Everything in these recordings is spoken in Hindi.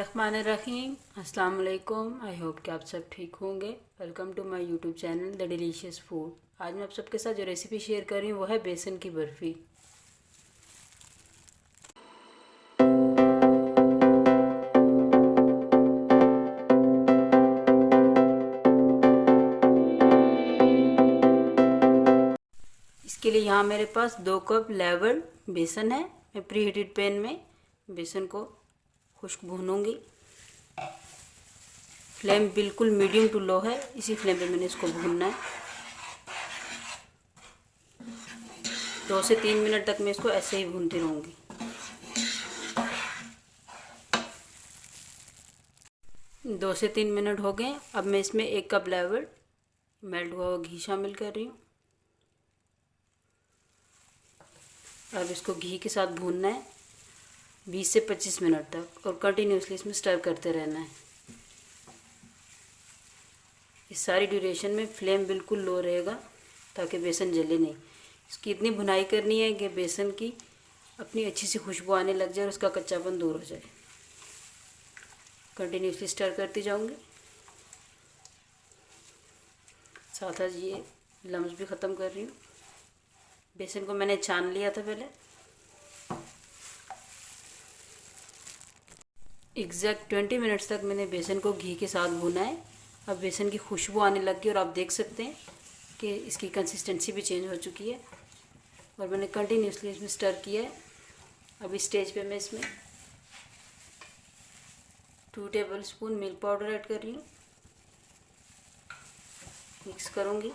बिस्मिल्लाहिर्रहमानिर्रहीम। अस्सलाम वालेकुम। आई होप कि आप सब ठीक होंगे। Welcome to my YouTube channel the delicious food. आज मैं आप सबके साथ जो रेसिपी शेयर कर रही हूँ वो है बेसन की बर्फ़ी। इसके लिए यहाँ मेरे पास 2 कप लेवल बेसन है। मैं प्री हीटेड पैन में बेसन को खुश्क भूनूंगी। फ्लेम बिल्कुल मीडियम टू लो है, इसी फ्लेम पे मैंने इसको भूनना है। 2 से 3 मिनट तक मैं इसको ऐसे ही भूनती रहूँगी। दो से 3 मिनट हो गए। अब मैं इसमें 1 कप लेवल मेल्ट हुआ हुआ घी शामिल कर रही हूँ। अब इसको घी के साथ भूनना है 20 से 25 मिनट तक और कंटिन्यूसली इसमें स्टर करते रहना है। इस सारी ड्यूरेशन में फ्लेम बिल्कुल लो रहेगा ताकि बेसन जले नहीं। इसकी इतनी भुनाई करनी है कि बेसन की अपनी अच्छी सी खुशबू आने लग जाए और उसका कच्चापन दूर हो जाए। कंटिन्यूसली स्टर करती जाऊंगी। साथ साथ ये लम्स भी ख़त्म कर रही हूँ। बेसन को मैंने छान लिया था पहले। एग्जैक्ट 20 मिनट्स तक मैंने बेसन को घी के साथ भुना है। अब बेसन की खुशबू आने लग गई और आप देख सकते हैं कि इसकी कंसिस्टेंसी भी चेंज हो चुकी है और मैंने कंटिन्यूसली इसमें स्टर किया है। अब इस स्टेज पे मैं इसमें 2 table spoon milk powder add कर रही हूँ। मिक्स करूँगी।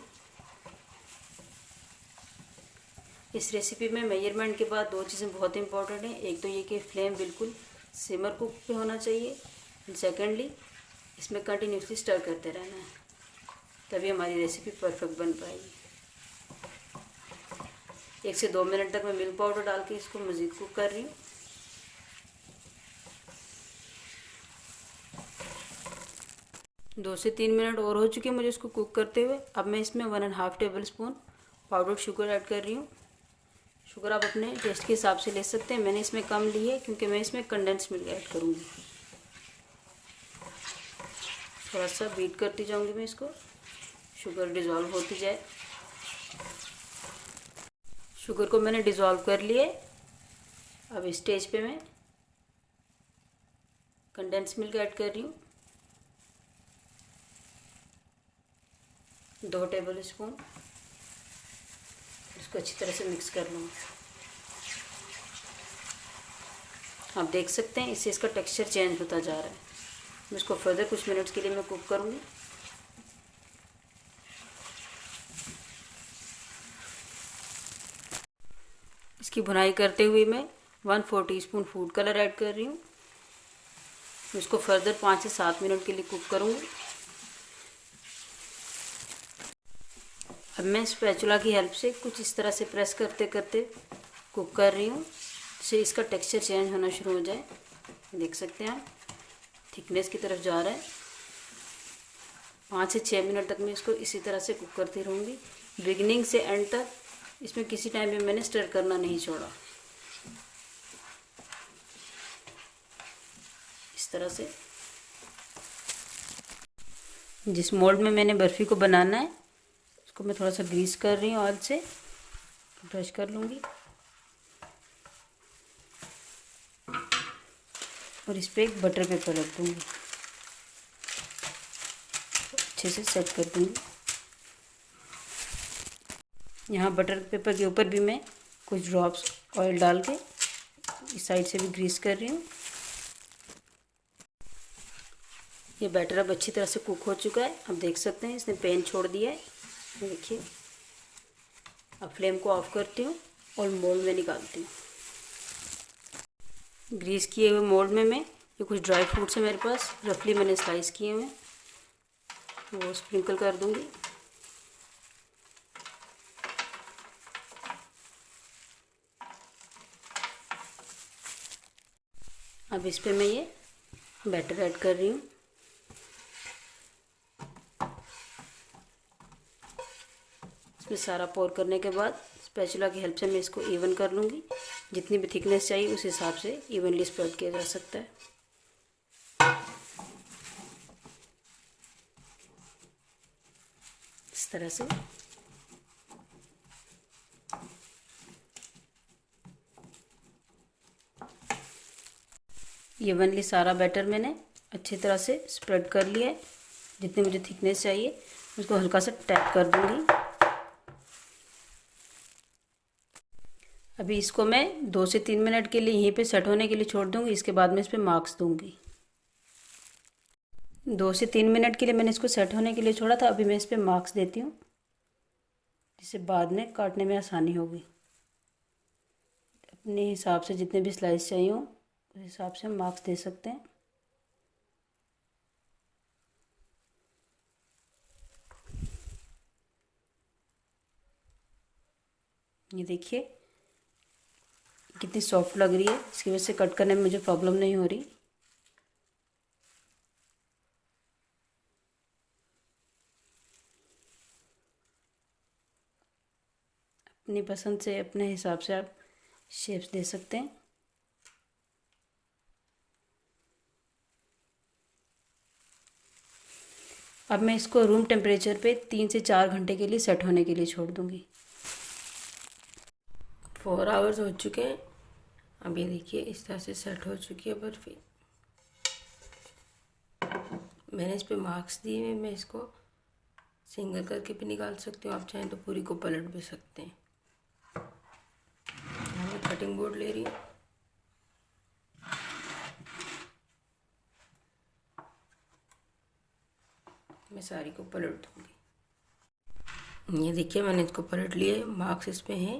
इस रेसिपी में मेजरमेंट के बाद 2 चीज़ें बहुत इंपॉर्टेंट हैं। एक तो ये कि फ्लेम बिल्कुल सिमर कुक पे होना चाहिए एंड सेकेंडली इसमें कंटिन्यूसली स्टर करते रहना है, तभी हमारी रेसिपी परफेक्ट बन पाएगी। 1 से 2 मिनट तक मैं मिल्क पाउडर डाल के इसको मज़ीद कुक कर रही हूँ। दो से 3 मिनट और हो चुके मुझे इसको कुक करते हुए। अब मैं इसमें 1.5 table spoon powder sugar add कर रही हूँ। शुगर आप अपने टेस्ट के हिसाब से ले सकते हैं। मैंने इसमें कम ली है क्योंकि मैं इसमें कंडेंस मिल्क ऐड करूँगी। थोड़ा सा बीट करती जाऊँगी मैं इसको, शुगर डिज़ोल्व होती जाए। शुगर को मैंने डिज़ोल्व कर लिए। अब इस स्टेज पे मैं कंडेंस मिल्क ऐड कर रही हूँ 2 टेबल स्पून। इसको अच्छी तरह से मिक्स कर लूँगी। आप देख सकते हैं इससे इसका टेक्सचर चेंज होता जा रहा है। मैं इसको फर्दर कुछ मिनट्स के लिए मैं कुक करूँगी। इसकी भुनाई करते हुए मैं 1/4 टीस्पून फूड कलर ऐड कर रही हूँ। इसको फर्दर 5 से 7 मिनट के लिए कुक करूँगी। अब मैं स्पैचुला की हेल्प से कुछ इस तरह से प्रेस करते करते कुक कर रही हूँ, जिससे इसका टेक्सचर चेंज होना शुरू हो जाए। देख सकते हैं आप थिकनेस की तरफ जा रहा है। 5 से 6 मिनट तक मैं इसको इसी तरह से कुक करती रहूँगी। बिगिनिंग से एंड तक इसमें किसी टाइम भी मैंने स्टर करना नहीं छोड़ा। इस तरह से जिस मोल्ड में मैंने बर्फ़ी को बनाना है उसको मैं थोड़ा सा ग्रीस कर रही हूँ, ऑयल से ब्रश कर लूँगी और इस पर एक बटर पेपर रख दूँगी। अच्छे से सेट कर दूँगी। यहाँ बटर पेपर के ऊपर भी मैं कुछ ड्रॉप्स ऑयल डाल के इस साइड से भी ग्रीस कर रही हूँ। ये बैटर अब अच्छी तरह से कुक हो चुका है। आप देख सकते हैं इसने पैन छोड़ दिया है। देखिए, अब फ्लेम को ऑफ करती हूँ और मोल्ड में निकालती हूँ। ग्रीस किए हुए मोल्ड में मैं ये कुछ ड्राई फ्रूट्स है मेरे पास, रफली मैंने स्लाइस किए हुए, वो स्प्रिंकल कर दूँगी। अब इस पे मैं ये बैटर ऐड कर रही हूँ। इसमें सारा पोर करने के बाद स्पैचुला की हेल्प से मैं इसको इवन कर लूँगी। जितनी भी थिकनेस चाहिए उस हिसाब से इवनली स्प्रेड किया जा सकता है। इस तरह से। ये इवनली सारा बैटर मैंने अच्छी तरह से स्प्रेड कर लिया है। जितनी मुझे थिकनेस चाहिए उसको हल्का सा टैप कर दूंगी। अभी इसको मैं 2 से 3 मिनट के लिए यहीं पे सेट होने के लिए छोड़ दूंगी। इसके बाद मैं इस पर मार्क्स दूंगी। 2 से 3 मिनट के लिए मैंने इसको सेट होने के लिए छोड़ा था। अभी मैं इस पर मार्क्स देती हूँ, जिससे बाद में काटने में आसानी होगी। अपने हिसाब से जितने भी स्लाइस चाहिए हो उस हिसाब से हम मार्क्स दे सकते हैं। ये देखिए कितनी सॉफ्ट लग रही है। इसकी वजह से कट करने में मुझे प्रॉब्लम नहीं हो रही। अपनी पसंद से अपने हिसाब से आप शेप्स दे सकते हैं। अब मैं इसको रूम टेम्परेचर पे 3 से 4 घंटे के लिए सेट होने के लिए छोड़ दूंगी। 4 आवर्स हो चुके हैं। अब ये देखिए इस तरह से सेट हो चुकी है बर्फ़ी। मैंने इस पे मार्क्स दिए हैं। मैं इसको सिंगल करके भी निकाल सकती हूँ, आप चाहें तो पूरी को पलट भी सकते हैं। मैं कटिंग बोर्ड ले रही हूँ। मैं सारी को पलट दूँगी। ये देखिए मैंने इसको पलट लिया। मार्क्स इस पे हैं।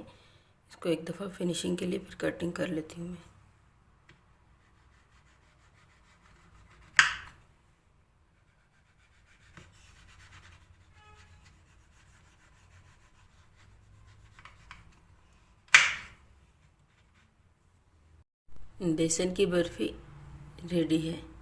इसको एक दफ़ा फिनिशिंग के लिए फिर कटिंग कर लेती हूँ मैं। बेसन की बर्फ़ी रेडी है।